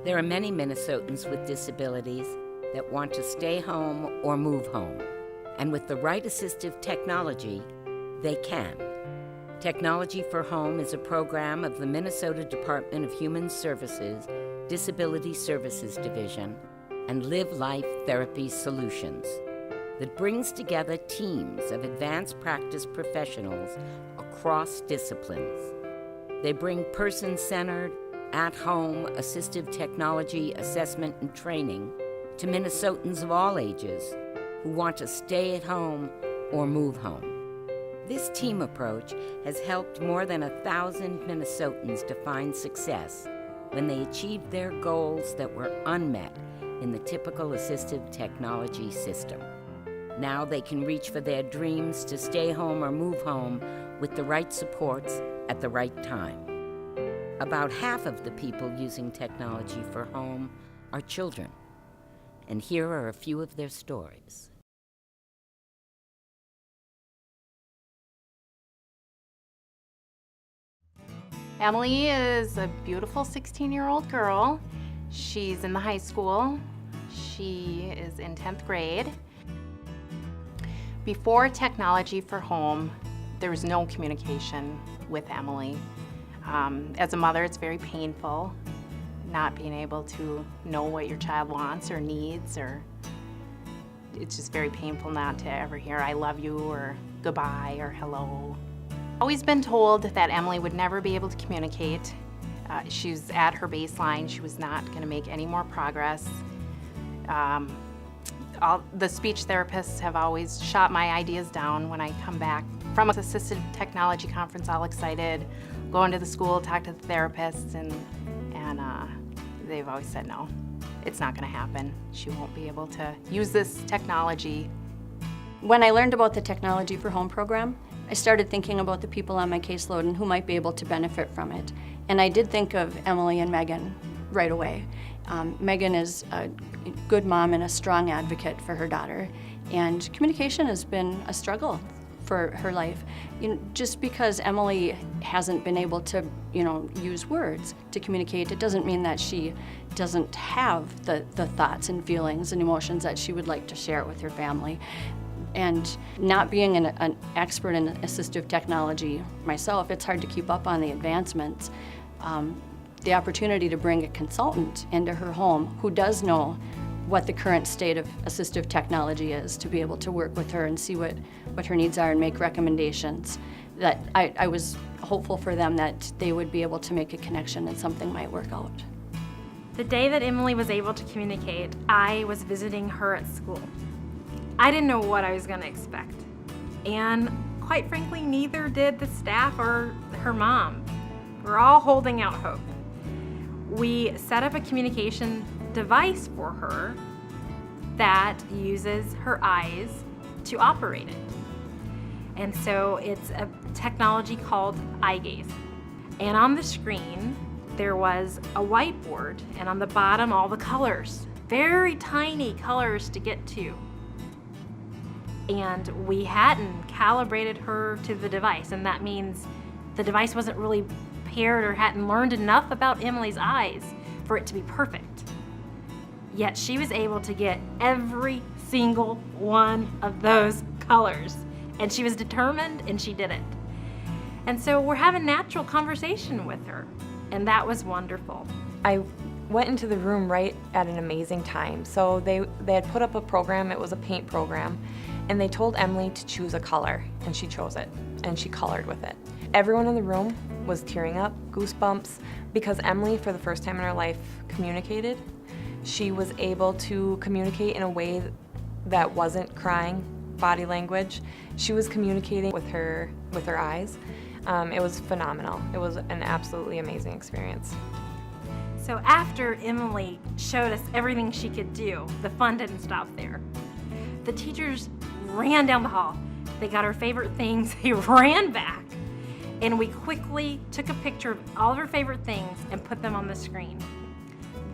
There are many Minnesotans with disabilities that want to stay home or move home. And with the right assistive technology, they can. Technology for Home is a program of the Minnesota Department of Human Services, Disability Services Division, and Live Life Therapy Solutions that brings together teams of advanced practice professionals across disciplines. They bring person-centered, at-home assistive technology assessment and training to Minnesotans of all ages who want to stay at home or move home. This team approach has helped more than 1,000 Minnesotans define success when they achieved their goals that were unmet in the typical assistive technology system. Now they can reach for their dreams to stay home or move home with the right supports at the right time. About half of the people using technology for home are children, and here are a few of their stories. Emily is a beautiful 16-year-old girl. She's in the high school. She is in 10th grade. Before Technology for Home, there was no communication with Emily. As a mother, it's very painful not being able to know what your child wants or needs, or it's just very painful not to ever hear "I love you" or "goodbye" or "hello." Always been told that Emily would never be able to communicate. She was at her baseline. She was not going to make any more progress. The speech therapists have always shot my ideas down when I come back from an assistive technology conference all excited, go into the school, talk to the therapists, and they've always said no, it's not going to happen. She won't be able to use this technology. When I learned about the Technology for Home program, I started thinking about the people on my caseload and who might be able to benefit from it. And I did think of Emily and Megan right away. Megan is a good mom and a strong advocate for her daughter, and communication has been a struggle for her life. Just because Emily hasn't been able to, use words to communicate, it doesn't mean that she doesn't have the thoughts and feelings and emotions that she would like to share with her family. And not being an expert in assistive technology myself, it's hard to keep up on the advancements. The opportunity to bring a consultant into her home who does know what the current state of assistive technology is, to be able to work with her and see what her needs are and make recommendations, that I was hopeful for them that they would be able to make a connection and something might work out. The day that Emily was able to communicate, I was visiting her at school. I didn't know what I was going to expect, and quite frankly, neither did the staff or her mom. We're all holding out hope. We set up a communication device for her that uses her eyes to operate it. And so it's a technology called eye gaze. And on the screen, there was a whiteboard, and on the bottom, all the colors, very tiny colors to get to. And we hadn't calibrated her to the device, and that means the device wasn't really paired or hadn't learned enough about Emily's eyes for it to be perfect. Yet she was able to get every single one of those colors, and she was determined, and she did it. And so we're having natural conversation with her, and that was wonderful. I went into the room right at an amazing time. So they had put up a program, it was a paint program, and they told Emily to choose a color, and she chose it, and she colored with it. Everyone in the room was tearing up, goosebumps, because Emily, for the first time in her life, communicated. She was able to communicate in a way that wasn't crying, body language. She was communicating with her eyes. It was phenomenal. It was an absolutely amazing experience. So after Emily showed us everything she could do, the fun didn't stop there. The teachers ran down the hall. They got her favorite things, they ran back, and we quickly took a picture of all of her favorite things and put them on the screen.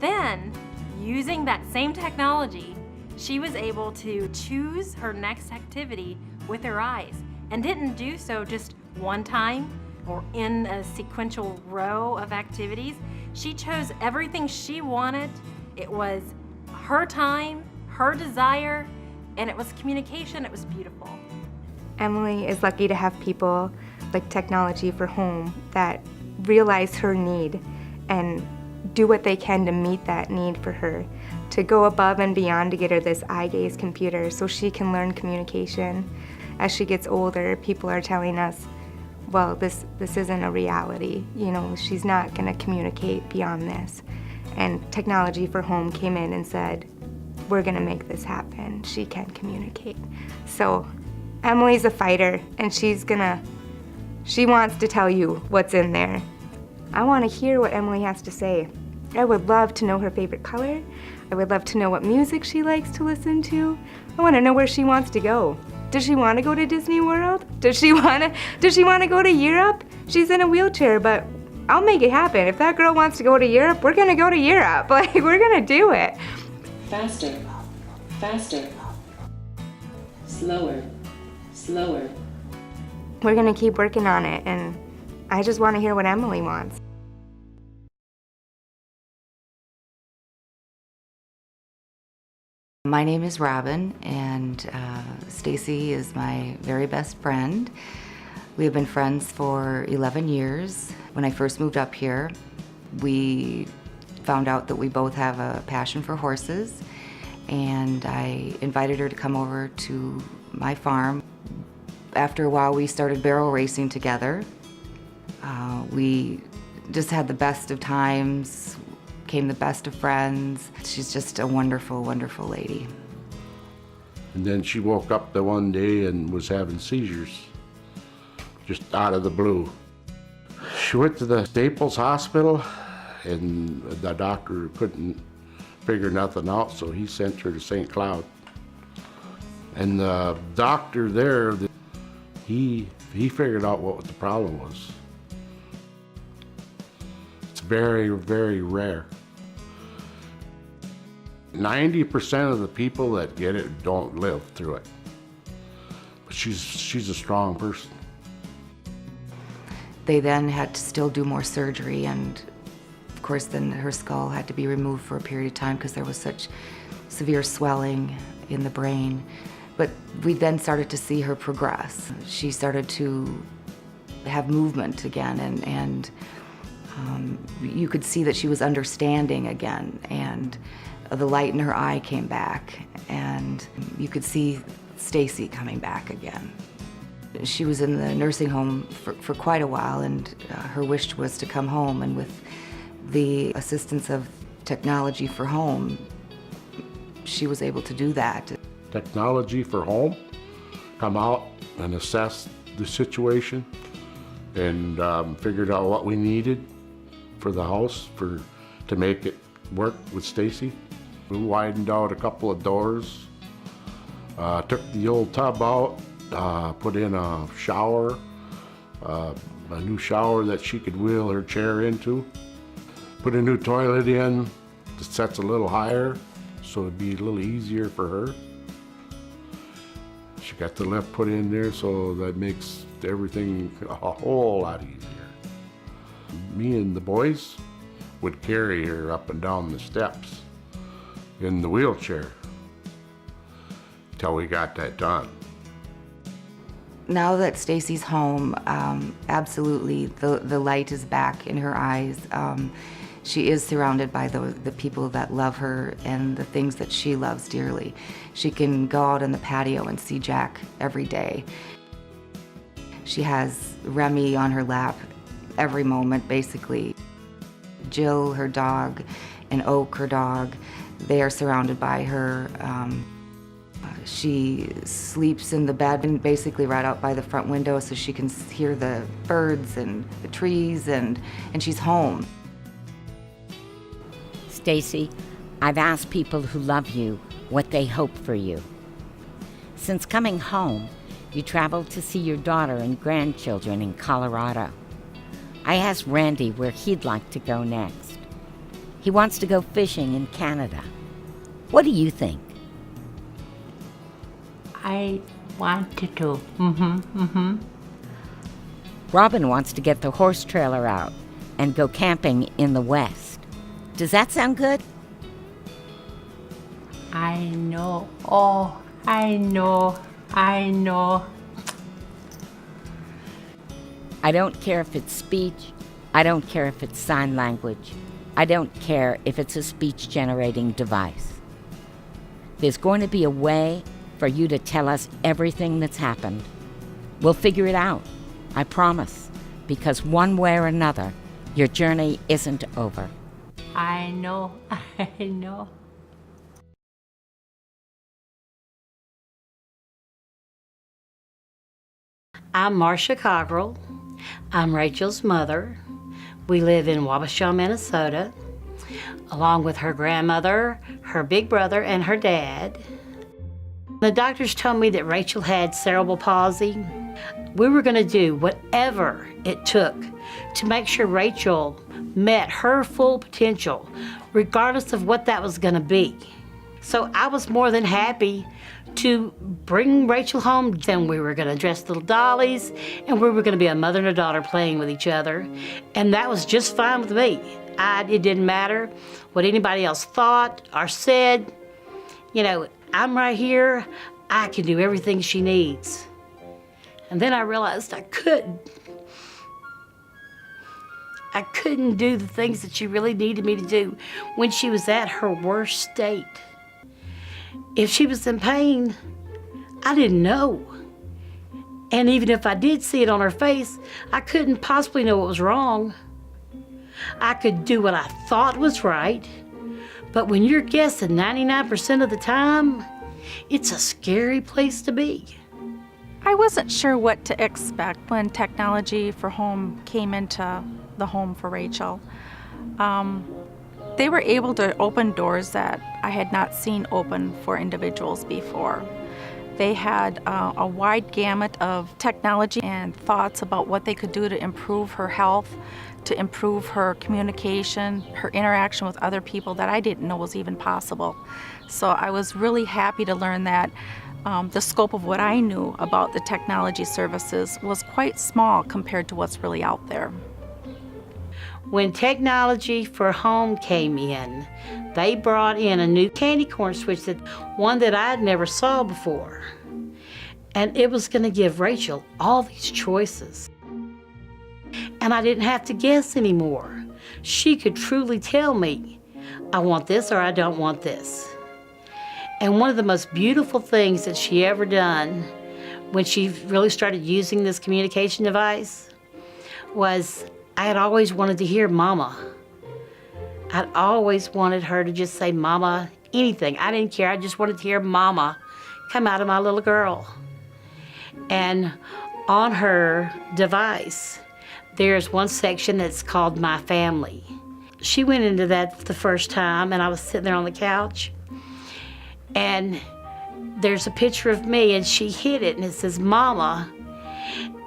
Then, using that same technology, she was able to choose her next activity with her eyes, and didn't do so just one time or in a sequential row of activities. She chose everything she wanted. It was her time, her desire, and it was communication. It was beautiful. Emily is lucky to have people like Technology for Home that realize her need and do what they can to meet that need for her, to go above and beyond to get her this eye gaze computer so she can learn communication. As she gets older, people are telling us, well, this isn't a reality. You know, she's not going to communicate beyond this. And Technology for Home came in and said, we're going to make this happen. She can communicate. So Emily's a fighter, and she wants to tell you what's in there. I want to hear what Emily has to say. I would love to know her favorite color. I would love to know what music she likes to listen to. I want to know where she wants to go. Does she want to go to Disney World? Does she want to go to Europe? She's in a wheelchair, but I'll make it happen. If that girl wants to go to Europe, we're going to go to Europe. Like, we're going to do it. Faster, faster, slower, slower. We're going to keep working on it, and I just want to hear what Emily wants. My name is Robin, and Stacy is my very best friend. We have been friends for 11 years. When I first moved up here, we found out that we both have a passion for horses, and I invited her to come over to my farm. After a while, we started barrel racing together. We just had the best of times, became the best of friends. She's just a wonderful, wonderful lady. And then she woke up the one day and was having seizures, just out of the blue. She went to the Staples Hospital, and the doctor couldn't figure nothing out, so he sent her to St. Cloud. And the doctor there, he figured out what the problem was. It's very, very rare. 90% of the people that get it don't live through it. But she's a strong person. They then had to still do more surgery, and of course then her skull had to be removed for a period of time because there was such severe swelling in the brain. But we then started to see her progress. She started to have movement again, and you could see that she was understanding again, and the light in her eye came back, and you could see Stacy coming back again. She was in the nursing home for quite a while, and her wish was to come home, and with the assistance of Technology for Home, she was able to do that. Technology for Home come out and assess the situation and figured out what we needed for the house to make it work with Stacy. We widened out a couple of doors, took the old tub out, put in a shower, a new shower that she could wheel her chair into, put a new toilet in that sets a little higher so it'd be a little easier for her. She got the lift put in there, so that makes everything a whole lot easier. Me and the boys would carry her up and down the steps in the wheelchair till we got that done. Now that Stacy's home, absolutely the light is back in her eyes. She is surrounded by the people that love her and the things that she loves dearly. She can go out on the patio and see Jack every day. She has Remy on her lap every moment, basically. Jill, her dog, and Oak, her dog, they are surrounded by her. She sleeps in the bed and basically right out by the front window so she can hear the birds and the trees, and she's home. Stacy, I've asked people who love you what they hope for you. Since coming home, you traveled to see your daughter and grandchildren in Colorado. I asked Randy where he'd like to go next. He wants to go fishing in Canada. What do you think? I want to. Robin wants to get the horse trailer out and go camping in the West. Does that sound good? I know. Oh, I know. I know. I don't care if it's speech. I don't care if it's sign language. I don't care if it's a speech-generating device. There's going to be a way for you to tell us everything that's happened. We'll figure it out, I promise, because one way or another, your journey isn't over. I know. I know. I'm Marcia Cockrell. I'm Rachel's mother. We live in Wabasha, Minnesota, along with her grandmother, her big brother, and her dad. The doctors told me that Rachel had cerebral palsy. We were going to do whatever it took to make sure Rachel met her full potential, regardless of what that was going to be. So I was more than happy to bring Rachel home. Then we were going to dress little dollies, and we were going to be a mother and a daughter playing with each other. And that was just fine with me. It didn't matter what anybody else thought or said. You know, I'm right here. I can do everything she needs. And then I realized I couldn't. I couldn't do the things that she really needed me to do when she was at her worst state. If she was in pain, I didn't know. And even if I did see it on her face, I couldn't possibly know what was wrong. I could do what I thought was right, but when you're guessing 99% of the time, it's a scary place to be. I wasn't sure what to expect when technology for home came into the home for Rachel. They were able to open doors that I had not seen open for individuals before. They had a wide gamut of technology and thoughts about what they could do to improve her health, to improve her communication, her interaction with other people that I didn't know was even possible. So I was really happy to learn that the scope of what I knew about the technology services was quite small compared to what's really out there. When technology for home came in, they brought in a new candy corn switch, one that I'd never saw before. And it was going to give Rachel all these choices. And I didn't have to guess anymore. She could truly tell me, I want this or I don't want this. And one of the most beautiful things that she ever done when she really started using this communication device was I had always wanted to hear Mama. I'd always wanted her to just say Mama, anything. I didn't care. I just wanted to hear Mama come out of my little girl. And on her device, there's one section that's called My Family. She went into that for the first time, and I was sitting there on the couch, and there's a picture of me, and she hit it, and it says Mama.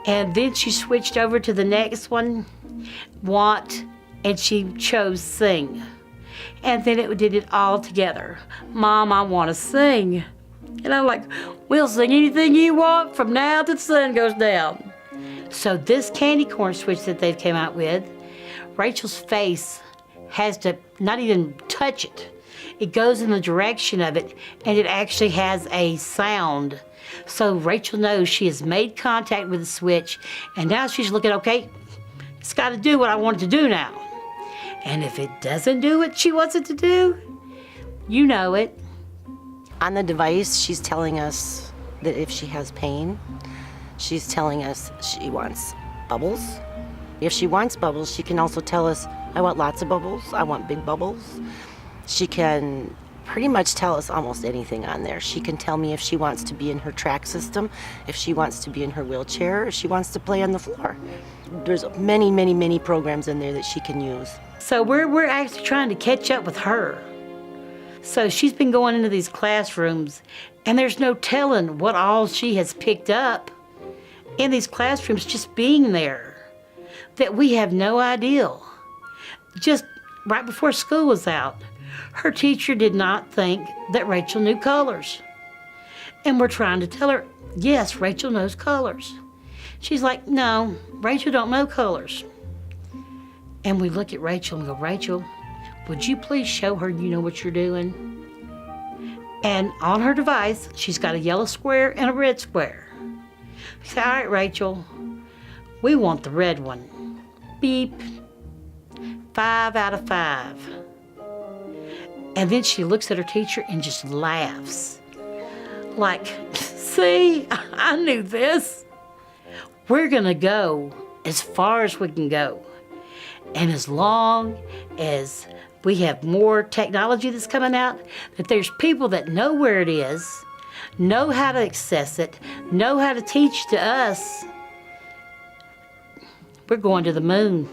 And then she switched over to the next one, Want, and she chose Sing. And then it did it all together. Mom, I want to sing. And I'm like, we'll sing anything you want from now till the sun goes down. So this candy corn switch that they've came out with, Rachel's face has to not even touch it. It goes in the direction of it, and it actually has a sound. So Rachel knows she has made contact with the switch, and now she's looking, okay, it's got to do what I want it to do now. And if it doesn't do what she wants it to do, you know it. On the device, she's telling us that if she has pain, she's telling us she wants bubbles. If she wants bubbles, she can also tell us, I want lots of bubbles, I want big bubbles. She can pretty much tell us almost anything on there. She can tell me if she wants to be in her track system, if she wants to be in her wheelchair, if she wants to play on the floor. There's many, many, many programs in there that she can use. So we're actually trying to catch up with her. So she's been going into these classrooms, and there's no telling what all she has picked up in these classrooms just being there, that we have no idea. Just right before school was out, her teacher did not think that Rachel knew colors. And we're trying to tell her, yes, Rachel knows colors. She's like, no, Rachel don't know colors. And we look at Rachel and go, Rachel, would you please show her you know what you're doing? And on her device, she's got a yellow square and a red square. We say, all right, Rachel, we want the red one. Beep. 5 out of 5. And then she looks at her teacher and just laughs. Like, see, I knew this. We're gonna go as far as we can go. And as long as we have more technology that's coming out, that there's people that know where it is, know how to access it, know how to teach to us, we're going to the moon.